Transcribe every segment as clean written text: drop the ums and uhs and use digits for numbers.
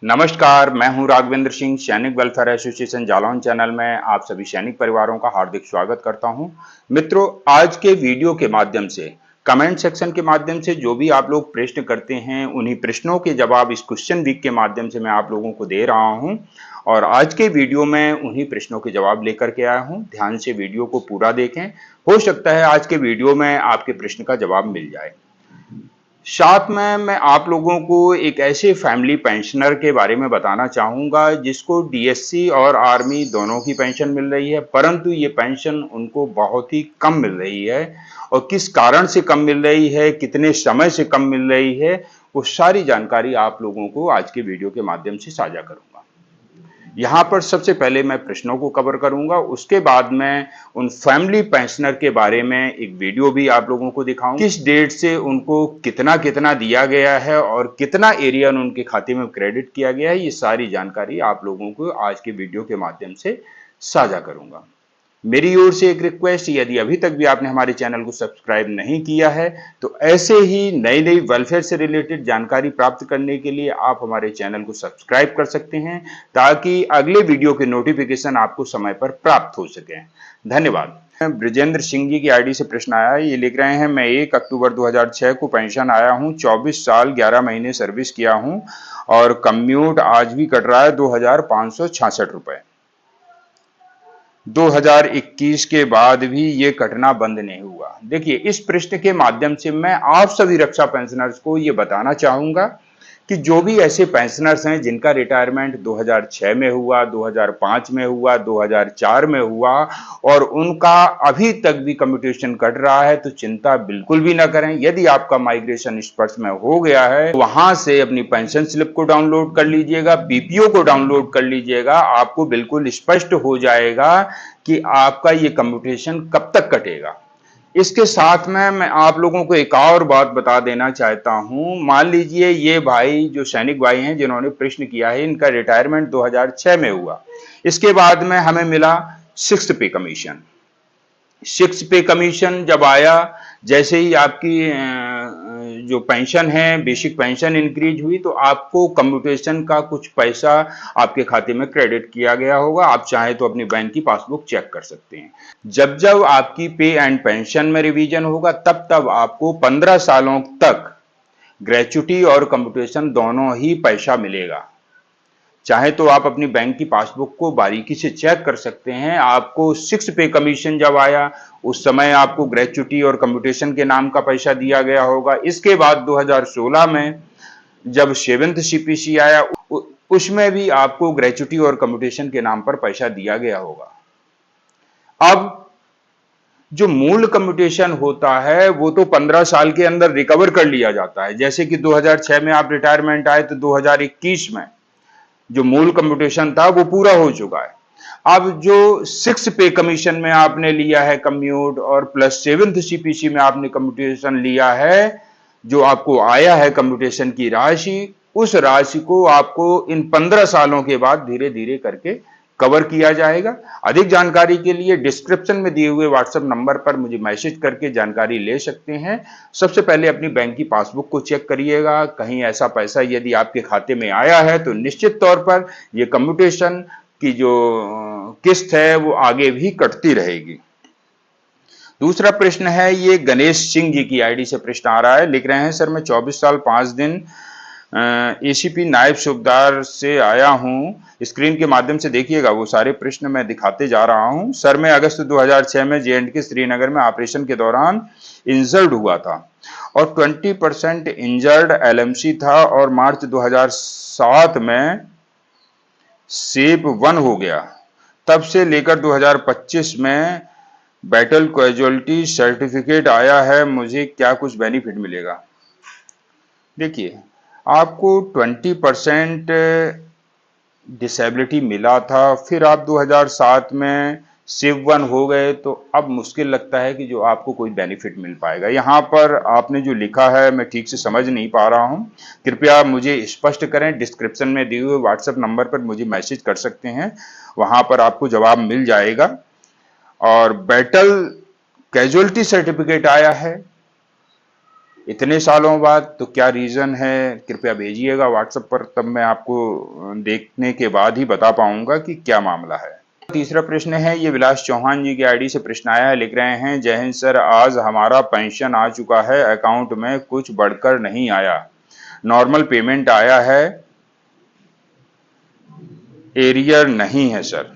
नमस्कार, मैं हूं राघवेंद्र सिंह। सैनिक वेलफेयर एसोसिएशन जालौन चैनल में आप सभी सैनिक परिवारों का हार्दिक स्वागत करता हूं। मित्रों, आज के वीडियो के माध्यम से कमेंट सेक्शन के माध्यम से जो भी आप लोग प्रश्न करते हैं, उन्हीं प्रश्नों के जवाब इस क्वेश्चन वीक के माध्यम से मैं आप लोगों को दे रहा हूं। और आज के वीडियो में उन्हीं प्रश्नों के जवाब लेकर के आया हूं। ध्यान से वीडियो को पूरा देखें, हो सकता है आज के वीडियो में आपके प्रश्न का जवाब मिल जाए। साथ में मैं आप लोगों को एक ऐसे फैमिली पेंशनर के बारे में बताना चाहूँगा जिसको डीएससी और आर्मी दोनों की पेंशन मिल रही है, परंतु ये पेंशन उनको बहुत ही कम मिल रही है। और किस कारण से कम मिल रही है, कितने समय से कम मिल रही है, वो सारी जानकारी आप लोगों को आज के वीडियो के माध्यम से साझा करूँगा। यहाँ पर सबसे पहले मैं प्रश्नों को कवर करूंगा, उसके बाद मैं उन फैमिली पेंशनर के बारे में एक वीडियो भी आप लोगों को दिखाऊंगा। किस डेट से उनको कितना कितना दिया गया है और कितना एरिया उनके खाते में क्रेडिट किया गया है, ये सारी जानकारी आप लोगों को आज के वीडियो के माध्यम से साझा करूंगा। मेरी ओर से एक रिक्वेस्ट, यदि अभी तक भी आपने हमारे चैनल को सब्सक्राइब नहीं किया है तो ऐसे ही नई नई वेलफेयर से रिलेटेड जानकारी प्राप्त करने के लिए आप हमारे चैनल को सब्सक्राइब कर सकते हैं, ताकि अगले वीडियो के नोटिफिकेशन आपको समय पर प्राप्त हो सके। धन्यवाद। ब्रजेंद्र सिंह जी की आईडी से प्रश्न आया, ये लिख रहे हैं, मैं 1 अक्टूबर 2006 को पेंशन आया हूं, 24 साल 11 महीने सर्विस किया हूं और कम्यूट आज भी कट रहा है 2566 रुपए। 2021 के बाद भी ये कटना बंद नहीं हुआ। देखिए, इस प्रश्न के माध्यम से मैं आप सभी रक्षा पेंशनर्स को ये बताना चाहूंगा कि जो भी ऐसे पेंशनर्स हैं जिनका रिटायरमेंट 2006 में हुआ, 2005 में हुआ, 2004 में हुआ और उनका अभी तक भी कम्यूटेशन कट रहा है, तो चिंता बिल्कुल भी ना करें। यदि आपका माइग्रेशन स्पर्श में हो गया है, तो वहां से अपनी पेंशन स्लिप को डाउनलोड कर लीजिएगा, पीपीओ को डाउनलोड कर लीजिएगा। आपको बिल्कुल स्पष्ट हो जाएगा कि आपका ये कम्यूटेशन कब तक कटेगा। इसके साथ में मैं आप लोगों को एक और बात बता देना चाहता हूं। मान लीजिए ये भाई जो सैनिक भाई हैं जिन्होंने प्रश्न किया है, इनका रिटायरमेंट 2006 में हुआ, इसके बाद में हमें मिला 6th पे कमीशन। 6th पे कमीशन जब आया, जैसे ही आपकी जो पेंशन है, बेसिक पेंशन इंक्रीज हुई, तो आपको कम्यूटेशन का कुछ पैसा आपके खाते में क्रेडिट किया गया होगा। आप चाहे तो अपनी बैंक की पासबुक चेक कर सकते हैं। जब जब आपकी पे एंड पेंशन में रिवीजन होगा, तब तब आपको 15 सालों तक ग्रेच्युटी और कम्यूटेशन दोनों ही पैसा मिलेगा। चाहे तो आप अपनी बैंक की पासबुक को बारीकी से चेक कर सकते हैं। आपको 6 पे कमीशन जब आया, उस समय आपको ग्रेच्युटी और कम्यूटेशन के नाम का पैसा दिया गया होगा। इसके बाद 2016 में जब 7th सीपीसी आया, उसमें भी आपको ग्रेच्युटी और कम्यूटेशन के नाम पर पैसा दिया गया होगा। अब जो मूल कम्यूटेशन होता है वो तो 15 साल के अंदर रिकवर कर लिया जाता है। जैसे कि 2006 में आप रिटायरमेंट आए, तो 2021 में जो मूल कम्यूटेशन था वो पूरा हो चुका है। अब जो 6 पे कमीशन में आपने लिया है कम्यूट, और प्लस 7th सीपीसी में आपने कम्यूटेशन लिया है, जो आपको आया है कम्यूटेशन की राशि, उस राशि को आपको इन 15 सालों के बाद धीरे धीरे करके कवर किया जाएगा। अधिक जानकारी के लिए डिस्क्रिप्शन में दिए हुए व्हाट्सएप नंबर पर मुझे मैसेज करके जानकारी ले सकते हैं। सबसे पहले अपनी बैंक की पासबुक को चेक करिएगा, कहीं ऐसा पैसा यदि आपके खाते में आया है तो निश्चित तौर पर यह कम्यूटेशन की जो किस्त है वो आगे भी कटती रहेगी। दूसरा प्रश्न है, ये गणेश सिंह जी की आईडी से प्रश्न आ रहा है, लिख रहे हैं, सर मैं 24 साल 5 दिन एसीपी नायब सूबेदार से आया हूं। स्क्रीन के माध्यम से देखिएगा, वो सारे प्रश्न मैं दिखाते जा रहा हूं। सर मैं अगस्त 2006 में जे&के श्रीनगर में ऑपरेशन के दौरान इंजर्ड हुआ था और 20% इंजर्ड एलएमसी था, और मार्च 2007 में शेप 1 हो गया। तब से लेकर 2025 में बैटल कैजुअलिटी सर्टिफिकेट आया है, मुझे क्या कुछ बेनिफिट मिलेगा? देखिए, आपको 20% डिसेबिलिटी मिला था, फिर आप 2007 में शेप 1 हो गए, तो अब मुश्किल लगता है कि जो आपको कोई बेनिफिट मिल पाएगा। यहाँ पर आपने जो लिखा है मैं ठीक से समझ नहीं पा रहा हूँ, कृपया मुझे स्पष्ट करें। डिस्क्रिप्शन में दिए हुए व्हाट्सएप नंबर पर मुझे मैसेज कर सकते हैं, वहाँ पर आपको जवाब मिल जाएगा। और बैटल कैजुअलिटी सर्टिफिकेट आया है, इतने सालों बाद, तो क्या रीजन है कृपया भेजिएगा व्हाट्सएप पर, तब मैं आपको देखने के बाद ही बता पाऊंगा कि क्या मामला है। तीसरा प्रश्न है, ये विलास चौहान जी की आईडी से प्रश्न आया है, लिख रहे हैं, जय हिंद सर, आज हमारा पेंशन आ चुका है, अकाउंट में कुछ बढ़कर नहीं आया, नॉर्मल पेमेंट आया है, एरियर नहीं है सर।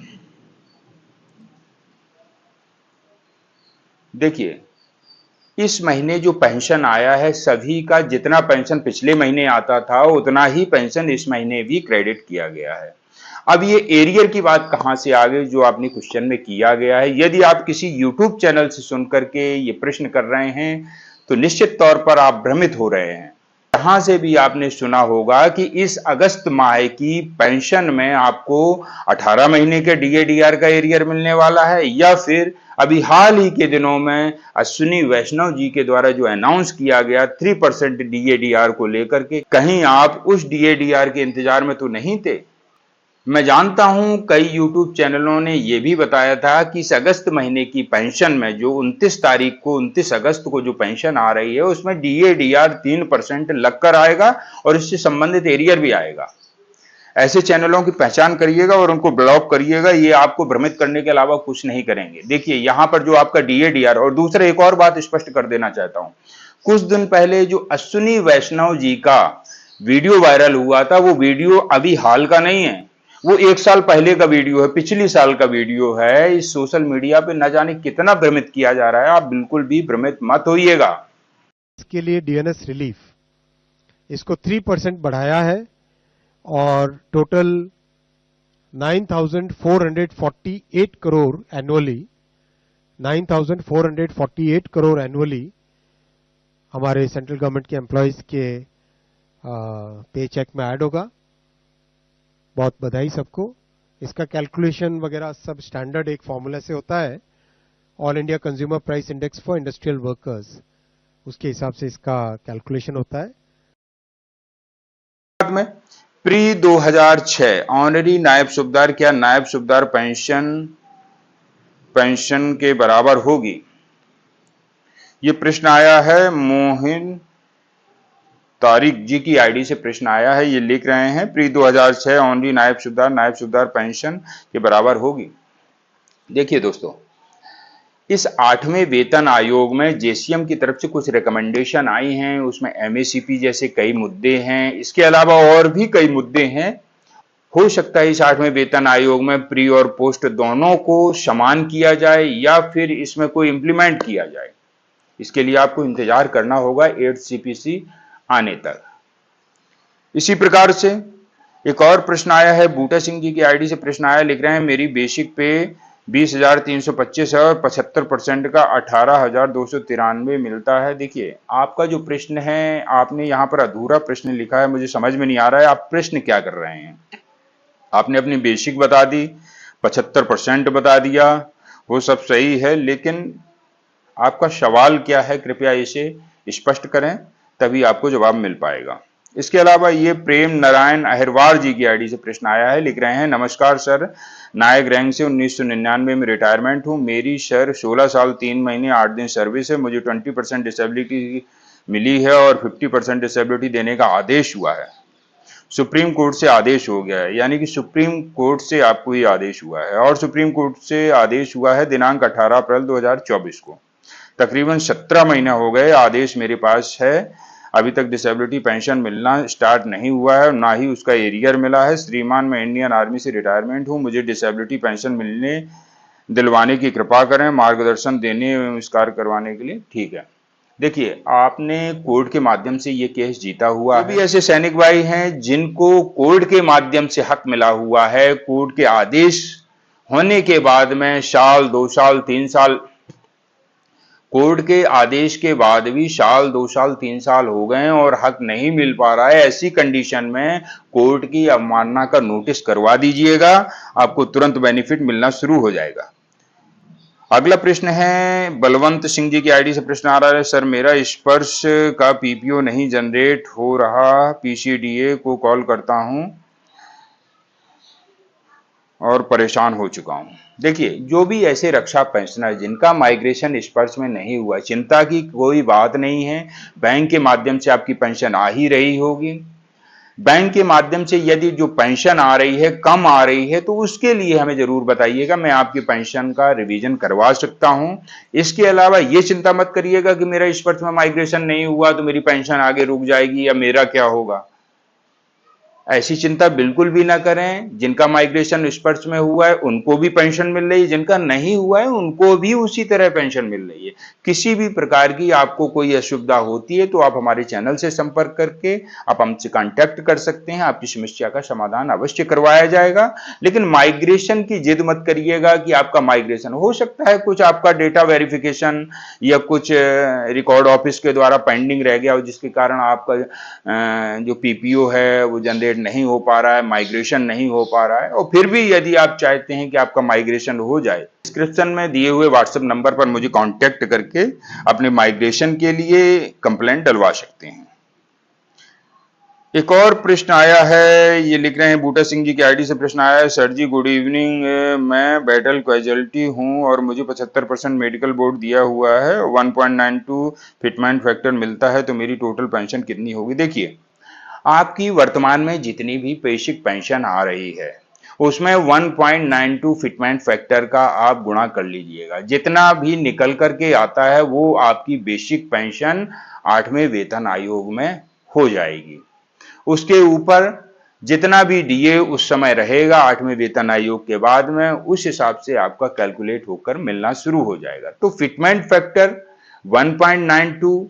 देखिए, इस महीने जो पेंशन आया है, सभी का जितना पेंशन पिछले महीने आता था उतना ही पेंशन इस महीने भी क्रेडिट किया गया है। अब ये एरियर की बात कहां से आ गई जो आपने क्वेश्चन में किया गया है? यदि आप किसी यूट्यूब चैनल से सुन करके ये प्रश्न कर रहे हैं तो निश्चित तौर पर आप भ्रमित हो रहे हैं। जहां से भी आपने सुना होगा कि इस अगस्त माह की पेंशन में आपको 18 महीने के डीएडीआर का एरियर मिलने वाला है, या फिर अभी हाल ही के दिनों में अश्विनी वैष्णव जी के द्वारा जो अनाउंस किया गया 3% डीएडीआर को लेकर के, कहीं आप उस डीएडीआर के इंतजार में तो नहीं थे? मैं जानता हूं कई YouTube चैनलों ने यह भी बताया था कि इस अगस्त महीने की पेंशन में जो 29 अगस्त को जो पेंशन आ रही है उसमें डीएडीआर 3% लगकर आएगा और इससे संबंधित एरियर भी आएगा। ऐसे चैनलों की पहचान करिएगा और उनको ब्लॉक करिएगा, ये आपको भ्रमित करने के अलावा कुछ नहीं करेंगे। देखिए, यहां पर जो आपका डीएडीआर, और दूसरा एक और बात स्पष्ट कर देना चाहता हूं, कुछ दिन पहले जो अश्विनी वैष्णव जी का वीडियो वायरल हुआ था, वो वीडियो अभी हाल का नहीं है, वो 1 साल पहले का वीडियो है, पिछली साल का वीडियो है। इस सोशल मीडिया पे न जाने कितना भ्रमित किया जा रहा है, आप बिल्कुल भी भ्रमित मत होइएगा। इसके लिए डीएनएस रिलीफ इसको 3% बढ़ाया है और total 9,448 crore annually 9,448 crore annually हमारे सेंट्रल गवर्नमेंट के एम्प्लॉयज के पे चेक में ऐड होगा। बहुत बधाई सबको। इसका कैलकुलेशन वगैरह सब स्टैंडर्ड एक फॉर्मूला से होता है, all India consumer price index for industrial workers, उसके हिसाब से इसका कैलकुलेशन होता है। में प्री 2006 ऑनरी नायब सूबेदार, क्या नायब सूबेदार पेंशन के बराबर होगी? ये प्रश्न आया है, मोहिन तारिक जी की आईडी से प्रश्न आया है। ये लिख रहे हैं, प्री 2006 ऑनरी नायब सूबेदार पेंशन के बराबर होगी। देखिए दोस्तों, इस 8वें वेतन आयोग में जेसीएम की तरफ से कुछ रिकमेंडेशन आई हैं, उसमें एमएसीपी जैसे कई मुद्दे हैं, इसके अलावा और भी कई मुद्दे हैं। हो सकता है इस 8वें वेतन आयोग में प्री और पोस्ट दोनों को समान किया जाए या फिर इसमें कोई इंप्लीमेंट किया जाए। इसके लिए आपको इंतजार करना होगा 8 सीपीसी आने तक। इसी प्रकार से एक और प्रश्न आया है, बूटा सिंह जी की आईडी से प्रश्न आया, लिख रहे हैं, मेरी बेसिक पे 20,325 है और 75% का 18,293 मिलता है। देखिए, आपका जो प्रश्न है, आपने यहाँ पर अधूरा प्रश्न लिखा है, मुझे समझ में नहीं आ रहा है आप प्रश्न क्या कर रहे हैं। आपने अपनी बेसिक बता दी, 75% बता दिया, वो सब सही है, लेकिन आपका सवाल क्या है कृपया इसे स्पष्ट करें, तभी आपको जवाब मिल पाएगा। इसके अलावा ये प्रेम नारायण अहिरवार जी की आईडी से प्रश्न आया है, लिख रहे हैं, नमस्कार सर, नायक रैंक से 1999 में रिटायरमेंट हूं, मेरी सर 16 साल 3 महीने 8 दिन सर्विस है, मुझे 20% डिसेबिलिटी मिली है और 50% डिसेबिलिटी देने का आदेश हुआ है। सुप्रीम कोर्ट से आदेश हो गया है, यानी कि सुप्रीम कोर्ट से आपको ये आदेश हुआ है, और सुप्रीम कोर्ट से आदेश हुआ है दिनांक 18 अप्रैल 2024 को। तकरीबन 17 महीने हो गए आदेश मेरे पास है, अभी तक डिसेबिलिटी पेंशन मिलना स्टार्ट नहीं हुआ है, ना ही उसका एरियर मिला है। श्रीमान, मैं इंडियन आर्मी से रिटायरमेंट हूं, मुझे डिसेबिलिटी पेंशन मिलने दिलवाने की कृपा करें, मार्गदर्शन देने एवं इस कार्य करवाने के लिए। ठीक है, देखिए, आपने कोर्ट के माध्यम से ये केस जीता हुआ है। भी ऐसे सैनिक भाई हैं जिनको कोर्ट के माध्यम से हक मिला हुआ है, कोर्ट के आदेश होने के बाद में साल 2 साल 3 साल, कोर्ट के आदेश के बाद भी साल 2 साल 3 साल हो गए हैं और हक नहीं मिल पा रहा है। ऐसी कंडीशन में कोर्ट की अवमानना का नोटिस करवा दीजिएगा, आपको तुरंत बेनिफिट मिलना शुरू हो जाएगा। अगला प्रश्न है, बलवंत सिंह जी की आईडी से प्रश्न आ रहा है, सर मेरा स्पर्श का पीपीओ नहीं जनरेट हो रहा, पीसीडीए को कॉल करता हूं, और परेशान हो चुका हूं। देखिए, जो भी ऐसे रक्षा पेंशनर जिनका माइग्रेशन स्पर्श में नहीं हुआ, चिंता की कोई बात नहीं है। बैंक के माध्यम से आपकी पेंशन आ ही रही होगी। बैंक के माध्यम से यदि जो पेंशन आ रही है कम आ रही है तो उसके लिए हमें जरूर बताइएगा, मैं आपकी पेंशन का रिवीजन करवा सकता हूं। इसके अलावा ये चिंता मत करिएगा कि मेरा इस वर्ष में माइग्रेशन नहीं हुआ तो मेरी पेंशन आगे रुक जाएगी या मेरा क्या होगा। ऐसी चिंता बिल्कुल भी ना करें। जिनका माइग्रेशन स्पर्श में हुआ है उनको भी पेंशन मिल रही है, जिनका नहीं हुआ है उनको भी उसी तरह पेंशन मिल रही है। किसी भी प्रकार की आपको कोई असुविधा होती है तो आप हमारे चैनल से संपर्क करके आप हमसे कांटेक्ट कर सकते हैं, आपकी समस्या का समाधान अवश्य करवाया जाएगा। लेकिन माइग्रेशन की जिद मत करिएगा कि आपका माइग्रेशन हो सकता है, कुछ आपका डेटा वेरिफिकेशन या कुछ रिकॉर्ड ऑफिस के द्वारा पेंडिंग रह गया हो, जिसके कारण आपका जो पीपीओ है वो जनरेट नहीं हो पा रहा है, माइग्रेशन नहीं हो पा रहा है। और फिर भी यदि आप चाहते हैं कि आपका माइग्रेशन हो जाए, डिस्क्रिप्शन में दिए हुए व्हाट्सएप नंबर पर मुझे कांटेक्ट करके अपने माइग्रेशन के लिए कंप्लेंट डलवा सकते हैं। एक और प्रश्न आया है, ये लिख रहे हैं बूटा सिंह जी की आईडी से प्रश्न आया है। सर जी गुड इवनिंग, मैं बैटल कैजुअलिटी हूं और मुझे 75% मेडिकल बोर्ड दिया हुआ है, 1.92 फिटमेंट फैक्टर मिलता है, तो मेरी टोटल पेंशन कितनी होगी। देखिए, आपकी वर्तमान में जितनी भी बेसिक पेंशन आ रही है उसमें 1.92 फिटमेंट फैक्टर का आप गुणा कर लीजिएगा। जितना भी निकल करके आता है वो आपकी बेसिक पेंशन 8वें वेतन आयोग में हो जाएगी। उसके ऊपर जितना भी डीए उस समय रहेगा 8वें वेतन आयोग के बाद में, उस हिसाब से आपका कैलकुलेट होकर मिलना शुरू हो जाएगा। तो फिटमेंट फैक्टर 1.92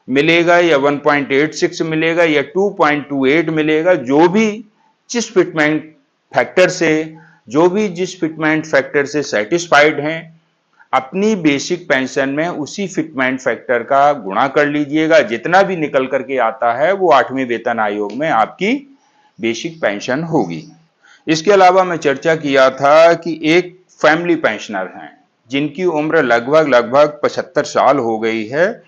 मिलेगा या 1.86 मिलेगा या 2.28 मिलेगा, जिस फिटमेंट फैक्टर से सेटिस्फाइड हैं, अपनी बेसिक पेंशन में उसी फिटमेंट फैक्टर का गुणा कर लीजिएगा। जितना भी निकल करके आता है वो 8वें वेतन आयोग में आपकी बेसिक पेंशन होगी। इसके अलावा मैं चर्चा किया था कि एक फैमिली पेंशनर हैं जिनकी उम्र लगभग 75 साल हो गई है।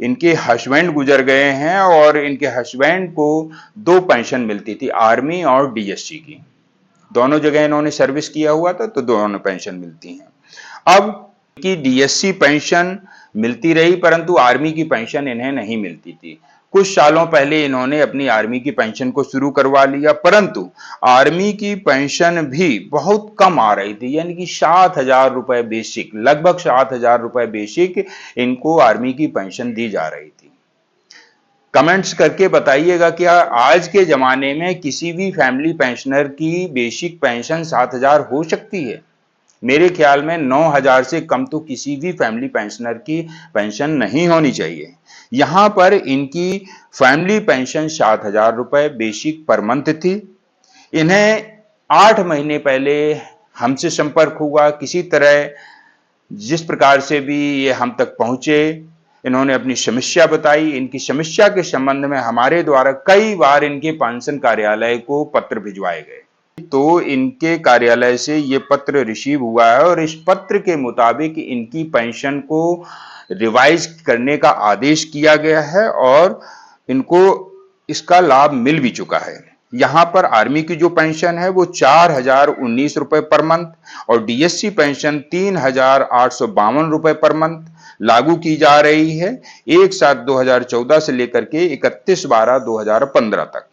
इनके हस्बैंड गुजर गए हैं और इनके हस्बैंड को 2 पेंशन मिलती थी, आर्मी और डीएससी की। दोनों जगह इन्होंने सर्विस किया हुआ था तो दोनों पेंशन मिलती हैं। अब की डीएससी पेंशन मिलती रही परंतु आर्मी की पेंशन इन्हें नहीं मिलती थी। कुछ सालों पहले इन्होंने अपनी आर्मी की पेंशन को शुरू करवा लिया, परंतु आर्मी की पेंशन भी बहुत कम आ रही थी, यानी कि 7,000 रुपए बेसिक, लगभग 7,000 रुपए बेसिक इनको आर्मी की पेंशन दी जा रही थी। कमेंट्स करके बताइएगा क्या आज के जमाने में किसी भी फैमिली पेंशनर की बेसिक पेंशन 7,000 हो सकती है? मेरे ख्याल में 9,000 से कम तो किसी भी फैमिली पेंशनर की पेंशन नहीं होनी चाहिए। यहां पर इनकी फैमिली पेंशन 7,000 रुपए बेसिक पर मंथ थी। इन्हें 8 महीने पहले हमसे संपर्क हुआ, किसी तरह जिस प्रकार से भी ये हम तक पहुंचे, इन्होंने अपनी समस्या बताई। इनकी समस्या के संबंध में हमारे द्वारा कई बार इनके पेंशन कार्यालय को पत्र भिजवाए गए, तो इनके कार्यालय से ये पत्र रिसीव हुआ है और इस पत्र के मुताबिक इनकी पेंशन को रिवाइज करने का आदेश किया गया है और इनको इसका लाभ मिल भी चुका है। यहां पर आर्मी की जो पेंशन है वो 4,019 रुपए पर मंथ और डीएससी पेंशन 3,852 रुपए पर मंथ लागू की जा रही है 1/7/2014 से लेकर के 31/12/2015 तक।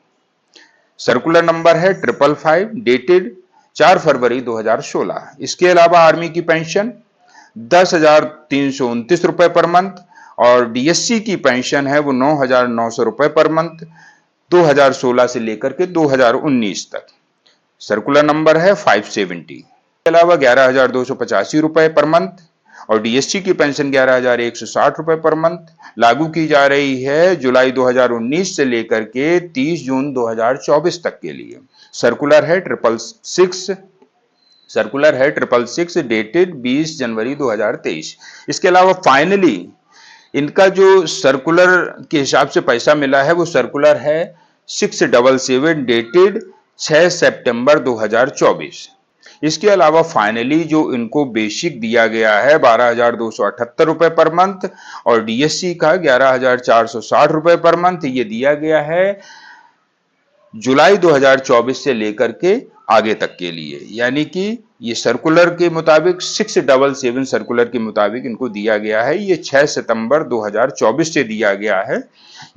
सर्कुलर नंबर है 555 डेटेड 4 फरवरी 2016। इसके अलावा आर्मी की पेंशन 10,329 रुपए पर मंथ और डीएससी की पेंशन है वो 9,900 रुपए पर मंथ 2016 से लेकर के 2019 तक। सर्कुलर नंबर है 570। इसके अलावा 11,285 रुपए पर मंथ और डीएससी की पेंशन 11,160 रुपए पर मंथ लागू की जा रही है जुलाई 2019 से लेकर के 30 जून 2024 तक के लिए। सर्कुलर है 666 डेटेड 20 जनवरी 2023। इसके अलावा फाइनली इनका जो सर्कुलर के हिसाब से पैसा मिला है वो सर्कुलर है 677 डेटेड 6 सितंबर 2024। इसके अलावा फाइनली जो इनको बेसिक दिया गया है 12,278 रुपए पर मंथ और डीएससी का 11,460 रुपए पर मंथ, ये दिया गया है जुलाई 2024 से लेकर के आगे तक के लिए, यानी कि ये सर्कुलर के मुताबिक 677 सर्कुलर के मुताबिक इनको दिया गया है। ये 6 सितंबर 2024 से दिया गया है।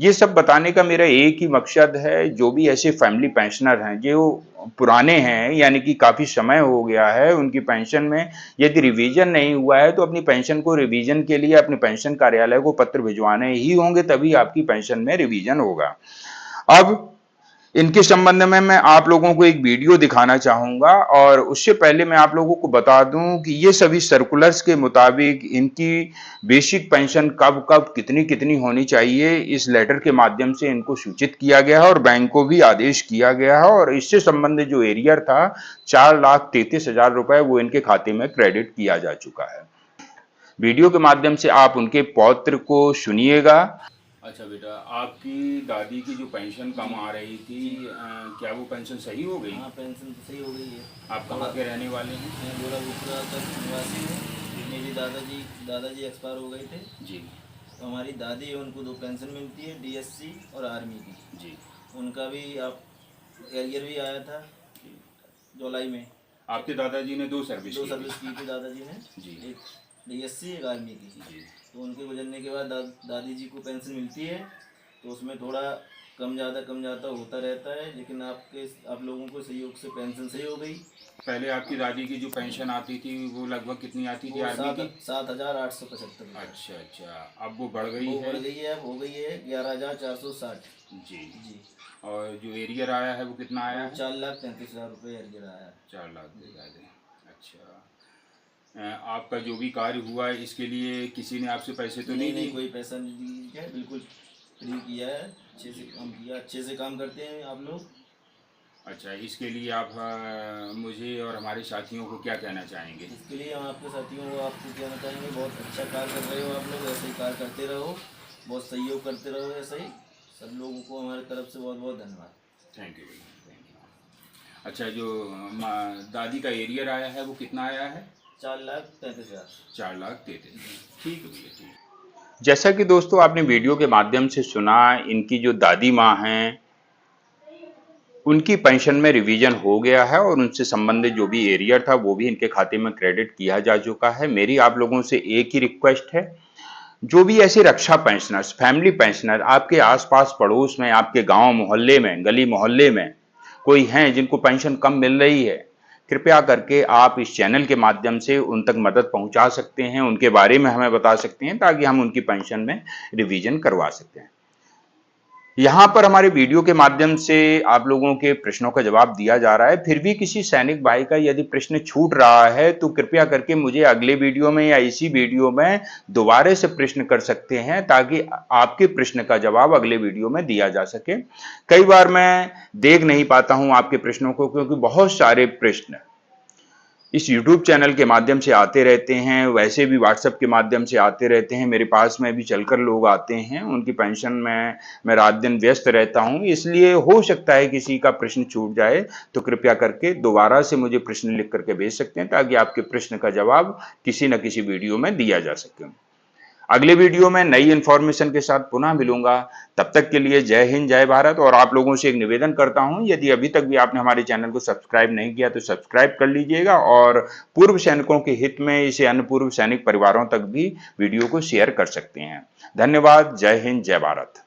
ये सब बताने का मेरा एक ही मकसद है, जो भी ऐसे फैमिली पेंशनर हैं जो पुराने हैं, यानी कि काफी समय हो गया है उनकी पेंशन में यदि रिवीजन नहीं हुआ है, तो अपनी पेंशन को रिवीजन के लिए अपने पेंशन कार्यालय को पत्र भिजवाने ही होंगे, तभी आपकी पेंशन में रिवीजन होगा। अब इनके संबंध में मैं आप लोगों को एक वीडियो दिखाना चाहूंगा, और उससे पहले मैं आप लोगों को बता दूं कि ये सभी सर्कुलर्स के मुताबिक इनकी बेसिक पेंशन कब कब कितनी कितनी होनी चाहिए, इस लेटर के माध्यम से इनको सूचित किया गया है और बैंक को भी आदेश किया गया है। और इससे संबंधित जो एरियर था 4,33,000 रुपए वो इनके खाते में क्रेडिट किया जा चुका है। वीडियो के माध्यम से आप उनके पौत्र को सुनिएगा। अच्छा बेटा, आपकी दादी की जो पेंशन कम आ रही थी, क्या वो पेंशन सही हो गई? हाँ, पेंशन तो सही हो गई है। आप कहाँ के रहने वाले हैं? मैं गोरापुरा का निवासी हूँ। मेरी दादाजी एक्सपायर हो गए थे जी। तो हमारी दादी है, उनको 2 पेंशन मिलती है, डीएससी और आर्मी की जी। उनका भी एरियर भी आया था जुलाई में। आपके दादाजी ने 2 सर्विस की थी दादाजी ने जी। एक डीएससी एक आर्मी की जी। तो उनके गुजरने के बाद दादी जी को पेंशन मिलती है, तो उसमें थोड़ा कम ज़्यादा होता रहता है, लेकिन आप लोगों को सहयोग से पेंशन सही हो गई। पहले आपकी दादी की जो पेंशन आती थी वो लगभग कितनी आती थी आर्मी की? 7,875। अच्छा, अब वो बढ़ गई है? बढ़ गई है, अब हो गई है 11,460। जी जी। और जो एरियर आया है वो कितना आया है? 4,33,000 रुपये एरियर आया है। 4 लाख दे गए। अच्छा, आपका जो भी कार्य हुआ है इसके लिए किसी ने आपसे पैसे तो नहीं दिए? कोई पैसा नहीं दिया, बिल्कुल फ्री किया है, अच्छे से काम किया, अच्छे से काम करते हैं आप लोग। अच्छा, इसके लिए आप मुझे और हमारे साथियों को क्या कहना चाहेंगे? इसके लिए हम आपके साथियों को आपको कहना चाहेंगे, बहुत अच्छा कार्य कर रहे हो आप लोग, ऐसे ही कार्य करते रहो, बहुत सहयोग करते रहो, ऐसे ही सब लोगों को हमारे तरफ से बहुत बहुत धन्यवाद। थैंक यू भैया। अच्छा, जो दादी का एरियर आया है वो कितना आया है? 4,33,000। 4,33,000। ठीक है भैया, ठीक। जैसा कि दोस्तों आपने वीडियो के माध्यम से सुना, इनकी जो दादी माँ हैं उनकी पेंशन में रिवीजन हो गया है और उनसे संबंधित जो भी एरियर था वो भी इनके खाते में क्रेडिट किया जा चुका है। मेरी आप लोगों से एक ही रिक्वेस्ट है, जो भी ऐसे रक्षा पेंशनर्स, फैमिली पेंशनर आपके आसपास पड़ोस में, आपके गांव मोहल्ले में, गली मोहल्ले में कोई हैं जिनको पेंशन कम मिल रही है, कृपया करके आप इस चैनल के माध्यम से उन तक मदद पहुंचा सकते हैं, उनके बारे में हमें बता सकते हैं, ताकि हम उनकी पेंशन में रिवीजन करवा सकते हैं। यहां पर हमारे वीडियो के माध्यम से आप लोगों के प्रश्नों का जवाब दिया जा रहा है। फिर भी किसी सैनिक भाई का यदि प्रश्न छूट रहा है तो कृपया करके मुझे अगले वीडियो में या इसी वीडियो में दोबारा से प्रश्न कर सकते हैं, ताकि आपके प्रश्न का जवाब अगले वीडियो में दिया जा सके। कई बार मैं देख नहीं पाता हूं आपके प्रश्नों को, क्योंकि बहुत सारे प्रश्न इस YouTube चैनल के माध्यम से आते रहते हैं, वैसे भी WhatsApp के माध्यम से आते रहते हैं, मेरे पास में भी चलकर लोग आते हैं, उनकी पेंशन में मैं रात दिन व्यस्त रहता हूं, इसलिए हो सकता है किसी का प्रश्न छूट जाए, तो कृपया करके दोबारा से मुझे प्रश्न लिख करके भेज सकते हैं, ताकि आपके प्रश्न का जवाब किसी न किसी वीडियो में दिया जा सके। अगले वीडियो में नई इन्फॉर्मेशन के साथ पुनः मिलूंगा। तब तक के लिए जय हिंद, जय भारत। और आप लोगों से एक निवेदन करता हूं, यदि अभी तक भी आपने हमारे चैनल को सब्सक्राइब नहीं किया तो सब्सक्राइब कर लीजिएगा, और पूर्व सैनिकों के हित में इसे अन्य पूर्व सैनिक परिवारों तक भी वीडियो को शेयर कर सकते हैं। धन्यवाद। जय हिंद, जय भारत।